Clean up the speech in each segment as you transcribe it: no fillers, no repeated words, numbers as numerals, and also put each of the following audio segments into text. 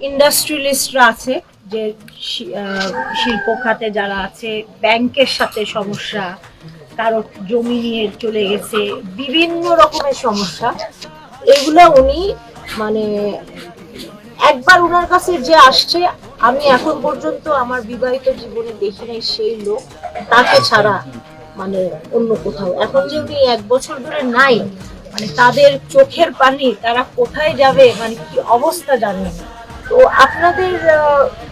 ইন্ডাস্ট্রিয়ালিস্টরা আছে, যে শিল্প খাতে যারা আছে, ব্যাংকের সাথে সমস্যা, কারো জমি নিয়ে চলে গেছে, বিভিন্ন রকমের সমস্যা। এগুলা উনি মানে একবার ওনার কাছে যে আসছে, আমি এখন পর্যন্ত আমার বিবাহিত জীবনে দেখি নাই সেই লোক তাকে ছাড়া মানে অন্য কোথাও। এখন যে উনি 1 বছর ধরে নাই, মানে তাদের চোখের পানি, তারা কোথায় যাবে, মানে কি অবস্থা জানেন। তো আপনাদের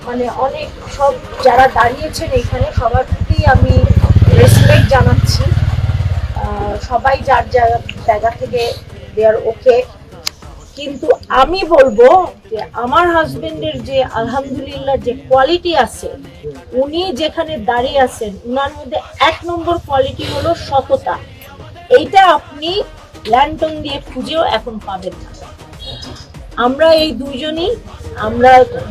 মানে অনেক সব যারা দাঁড়িয়েছেন এখানে সবার প্রতি আমি রেসপেক্ট জানাচ্ছি। সবাই যার জায়গা থেকে দেয়ার ওকে, কিন্তু আমি বলবো যে আমার হাজবেন্ডের যে আলহামদুলিল্লাহ যে কোয়ালিটি আছে, উনি যেখানে দাঁড়িয়ে আছেন উনার মধ্যে 1 নম্বর কোয়ালিটি হলো সততা। এইটা আপনি ল্যান্টন দিয়ে খুঁজেও এখন পাবেন না। আমরা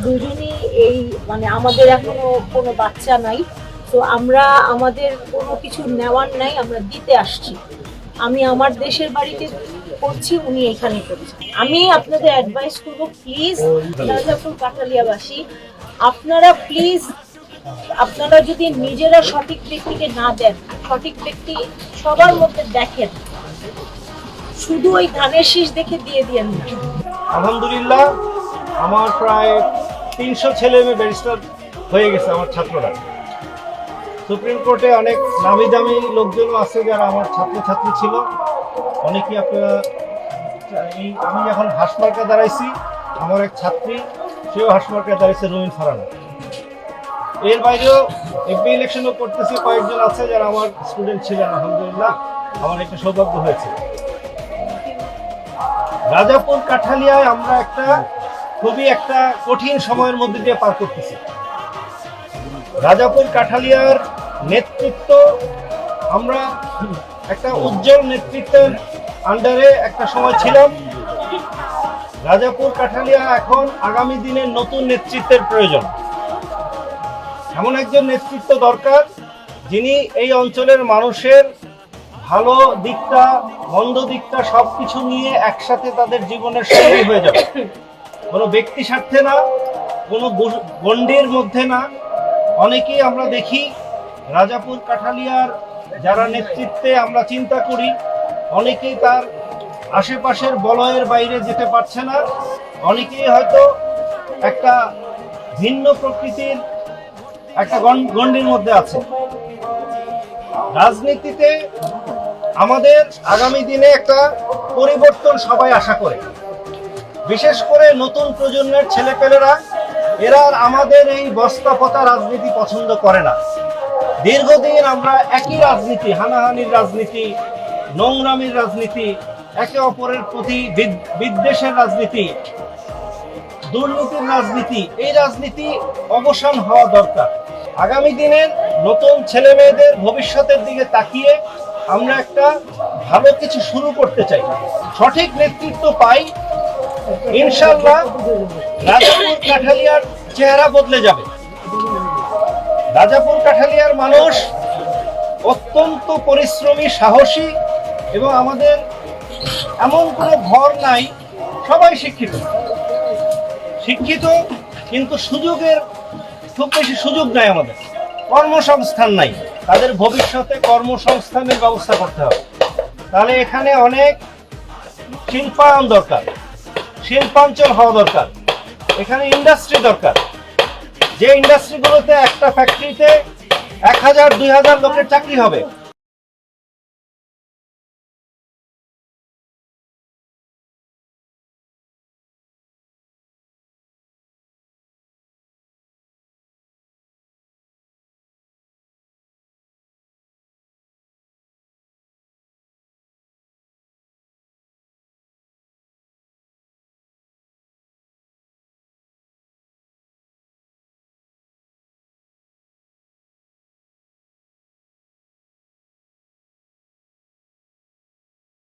দুইজনই এই মানে আমাদের এখনো কোনো বাচ্চা নাই, তো আমরা আমাদের কোনো কিছু নেওয়ার নাই, আমরা দিতে আসছি। আমি আমার দেশের বাড়িতে করছি, উনি এখানে করছেন। আমি আপনাদের অ্যাডভাইস করবো, প্লিজ রাজাপুর কাঠালিয়াবাসী, আপনারা প্লিজ, আপনারা যদি নিজেরা সঠিক ব্যক্তিকে না দেন, সঠিক ব্যক্তি সবার মধ্যে দেখেন, শুধু ওই ধানের শীষ দেখে দিয়ে দিয়েন না। আলহামদুলিল্লাহ, আমার প্রায় 300 ছেলে মেয়ে ব্যারিস্টার হয়ে গেছে আমার ছাত্ররা। সুপ্রিম কোর্টে অনেক নামি দামি লোকজনও আছে যারা আমার ছাত্রছাত্রী ছিল। অনেকেই আপনারা আমি যখন হাসমার্কা দাঁড়াইছি, আমার এক ছাত্রী সেও হাসমার্কা দাঁড়াইছে, রুমিন ফারানা। এর বাইরেও এমপি ইলেকশনও করতেছে কয়েকজন আছে যারা আমার স্টুডেন্ট ছিলেন। আলহামদুলিল্লাহ, আমার একটা সৌভাগ্য হয়েছে। রাজাপুর কাঠালিয়ায় আমরা খুবই একটা কঠিন সময়ের মধ্যে দিয়ে পার করতেছি। রাজাপুর কাঠালিয়ার নেতৃত্ব, আমরা একটা উজ্জ্বল নেতৃত্বের আন্ডারে একটা সময় ছিলাম। রাজাপুর কাঠালিয়া এখন আগামী দিনের নতুন নেতৃত্বের প্রয়োজন। এমন একজন নেতৃত্ব দরকার যিনি এই অঞ্চলের মানুষের ভালো দিকটা, মন্দ দিকটা সবকিছু নিয়ে একসাথে তাদের জীবনের সঙ্গী হয়ে যাবে। কোনো ব্যক্তি স্বার্থে না, কোনো গণ্ডির মধ্যে না। অনেকেই আমরা দেখি রাজাপুর কাঠালিয়ার যারা নেতৃত্বে আমরা চিন্তা করি, অনেকেই তার আশেপাশের বলয়ের বাইরে যেতে পারছে না। অনেকেই হয়তো একটা ভিন্ন প্রকৃতির একটা গণ্ডির মধ্যে আছে। রাজনীতিতে আমাদের আগামী দিনে একটা পরিবর্তন সবাই আশা করে, বিশেষ করে নতুন প্রজন্মের ছেলেপেলেরা। এরা আমাদের এই বস্তাপতা রাজনীতি পছন্দ করে না। দীর্ঘদিন আমরা একই রাজনীতি, হানাহানির রাজনীতি, নোংরামির রাজনীতি, একে অপরের প্রতি বিদ্বেষের রাজনীতি, দুর্নীতির রাজনীতি, এই রাজনীতি অবসান হওয়া দরকার। আগামী দিনের নতুন ছেলে মেয়েদের ভবিষ্যতের দিকে তাকিয়ে আমরা একটা ভালো কিছু শুরু করতে চাই। সঠিক নেতৃত্ব পাই, ইনশাআল্লাহ রাজাপুর কাঠালিয়ার চেহারা বদলে যাবে। রাজাপুর কাঠালিয়ার মানুষ অত্যন্ত পরিশ্রমী, সাহসী, এবং আমাদের এমন কোনো ঘর নাই, সবাই শিক্ষিত কিন্তু সুযোগের খুব বেশি সুযোগ নাই, আমাদের কর্মসংস্থান নাই। তাদের ভবিষ্যতে কর্মসংস্থানের ব্যবস্থা করতে হবে। তাহলে এখানে অনেক শিল্পায়ন দরকার, শিল্পাঞ্চল হওয়া দরকার, এখানে ইন্ডাস্ট্রি দরকার। যে ইন্ডাস্ট্রিগুলোতে একটা ফ্যাক্টরিতে 1000-2000 লোকের চাকরি হবে,